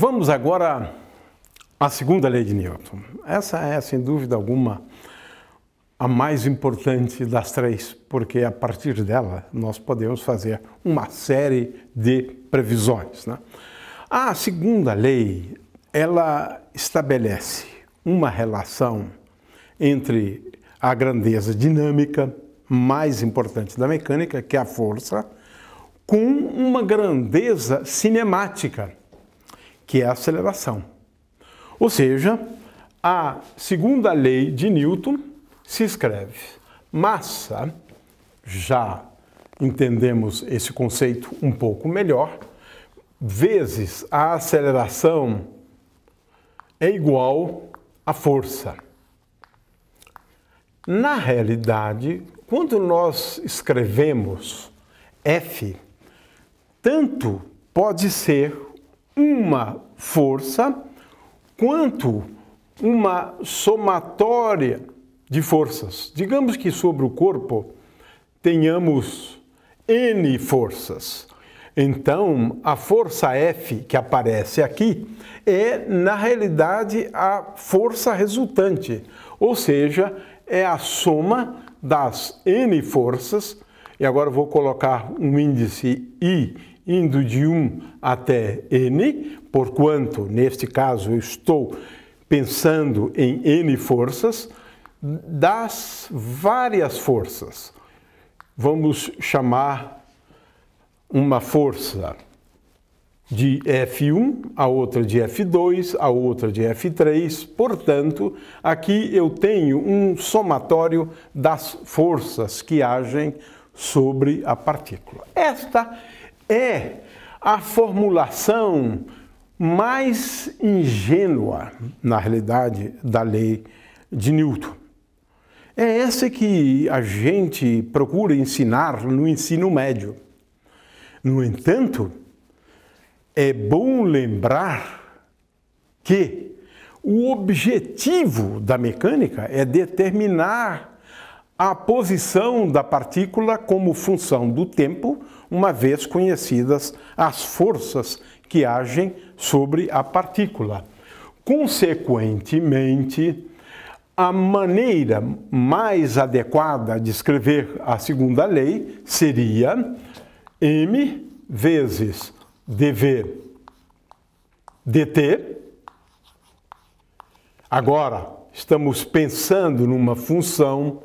Vamos agora à segunda lei de Newton. Essa é, sem dúvida alguma, a mais importante das três, porque a partir dela nós podemos fazer uma série de previsões, né? A segunda lei, ela estabelece uma relação entre a grandeza dinâmica mais importante da mecânica, que é a força, com uma grandeza cinemática, que é a aceleração. Ou seja, a segunda lei de Newton se escreve massa, já entendemos esse conceito um pouco melhor, vezes a aceleração é igual à força. Na realidade, quando nós escrevemos F, tanto pode ser uma força quanto uma somatória de forças. Digamos que sobre o corpo tenhamos N forças. Então, a força F que aparece aqui é, na realidade, a força resultante, ou seja, é a soma das N forças, e agora vou colocar um índice I indo de 1 até N, porquanto, neste caso, eu estou pensando em N forças, das várias forças. Vamos chamar uma força de F1, a outra de F2, a outra de F3. Portanto, aqui eu tenho um somatório das forças que agem sobre a partícula. Esta é a formulação mais ingênua, na realidade, da lei de Newton. É essa que a gente procura ensinar no ensino médio. No entanto, é bom lembrar que o objetivo da mecânica é determinar a posição da partícula como função do tempo, uma vez conhecidas as forças que agem sobre a partícula. Consequentemente, a maneira mais adequada de escrever a segunda lei seria m vezes dv dt. Agora, estamos pensando numa função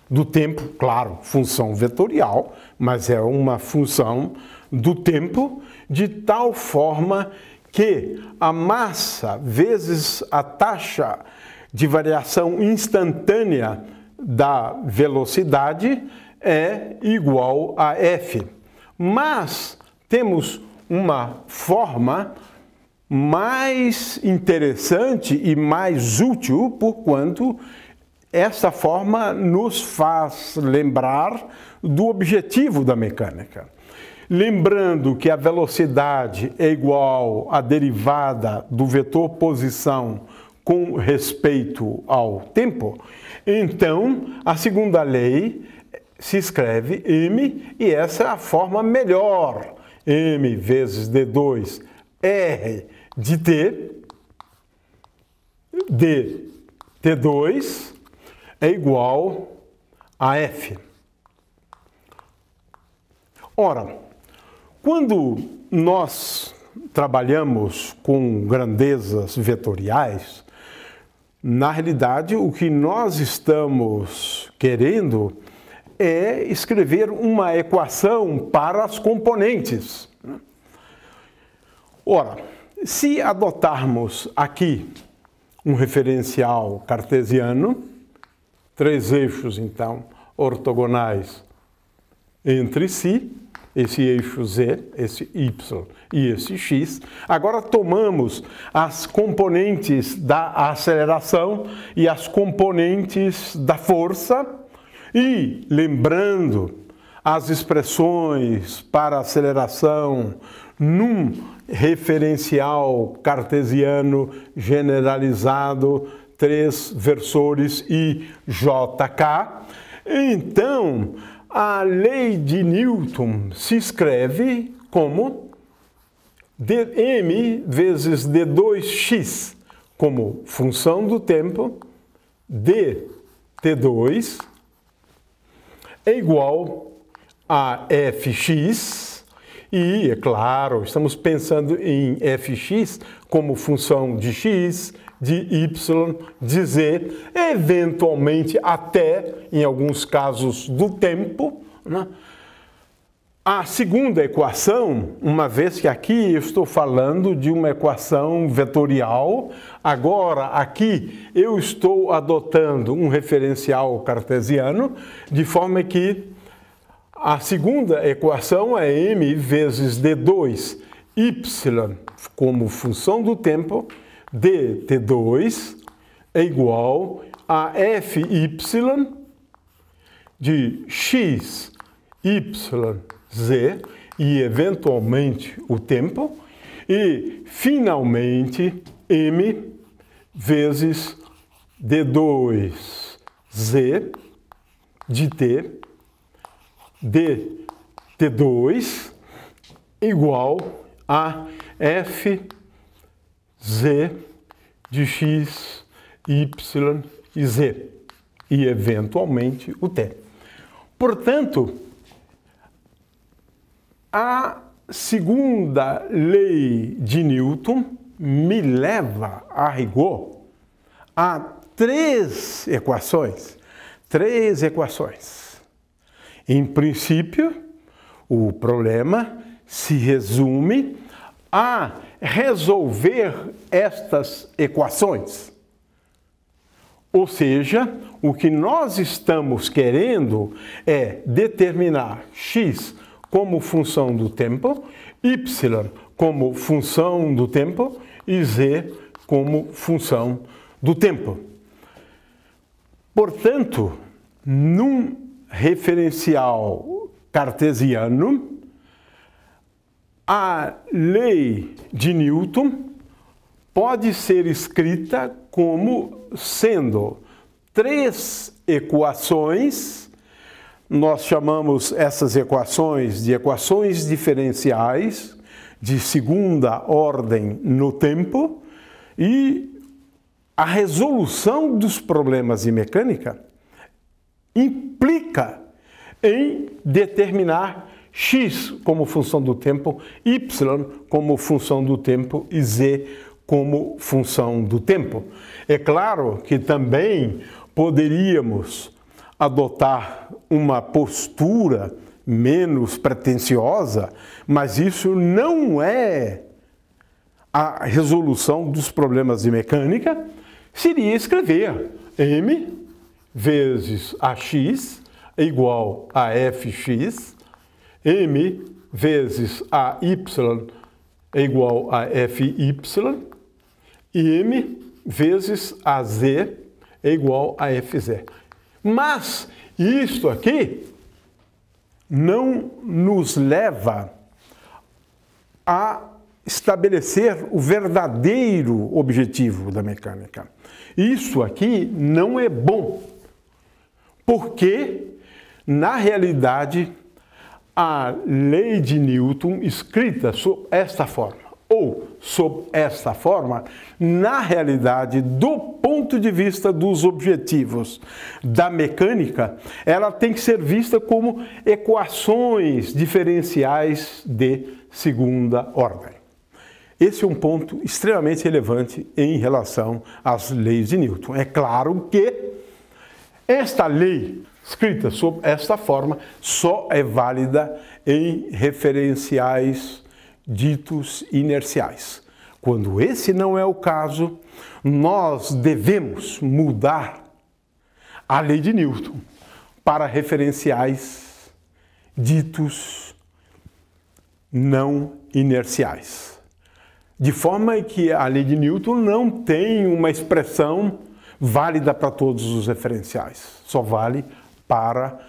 do tempo, claro, função vetorial, mas é uma função do tempo, de tal forma que a massa vezes a taxa de variação instantânea da velocidade é igual a f. Mas temos uma forma mais interessante e mais útil, porquanto essa forma nos faz lembrar do objetivo da mecânica. Lembrando que a velocidade é igual à derivada do vetor posição com respeito ao tempo, então a segunda lei se escreve m, e essa é a forma melhor. M vezes d2 r de t, dt2 é igual a f. Ora, quando nós trabalhamos com grandezas vetoriais, na realidade o que nós estamos querendo é escrever uma equação para as componentes. Ora, se adotarmos aqui um referencial cartesiano, três eixos, então, ortogonais entre si, esse eixo z, esse y e esse x. Agora tomamos as componentes da aceleração e as componentes da força e, lembrando as expressões para aceleração num referencial cartesiano generalizado, três versores I, J, K, então a lei de Newton se escreve como m vezes d2x como função do tempo, dt2 é igual a fx, e, é claro, estamos pensando em fx como função de x, de y, de z, eventualmente até, em alguns casos, do tempo, né? A segunda equação, uma vez que aqui eu estou falando de uma equação vetorial, agora aqui eu estou adotando um referencial cartesiano, de forma que a segunda equação é m vezes d2 y como função do tempo, dt2 é igual a fy de x, y, z e eventualmente o tempo, e finalmente m vezes d2z de t, dt2 igual a f z de x, y e z e eventualmente o t. Portanto, a segunda lei de Newton me leva, a rigor, a três equações. Em princípio, o problema se resume a resolver estas equações. Ou seja, o que nós estamos querendo é determinar x como função do tempo, y como função do tempo e z como função do tempo. Portanto, num referencial cartesiano, a lei de Newton pode ser escrita como sendo três equações. Nós chamamos essas equações de equações diferenciais de segunda ordem no tempo, e a resolução dos problemas de mecânica implica em determinar x como função do tempo, y como função do tempo e z como função do tempo. É claro que também poderíamos adotar uma postura menos pretensiosa, mas isso não é a resolução dos problemas de mecânica. Seria escrever m vezes ax é igual a fx, m vezes ay é igual a fy, e m vezes az é igual a fz. Mas isto aqui não nos leva a estabelecer o verdadeiro objetivo da mecânica. Isso aqui não é bom, porque, na realidade, a lei de Newton, escrita sob esta forma, ou sob esta forma, na realidade, do ponto de vista dos objetivos da mecânica, ela tem que ser vista como equações diferenciais de segunda ordem. Esse é um ponto extremamente relevante em relação às leis de Newton. É claro que esta lei, escrita sob esta forma, só é válida em referenciais ditos inerciais. Quando esse não é o caso, nós devemos mudar a lei de Newton para referenciais ditos não inerciais. De forma que a lei de Newton não tem uma expressão válida para todos os referenciais, só vale para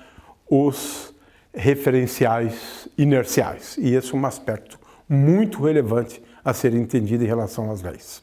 os referenciais inerciais. E esse é um aspecto muito relevante a ser entendido em relação às leis.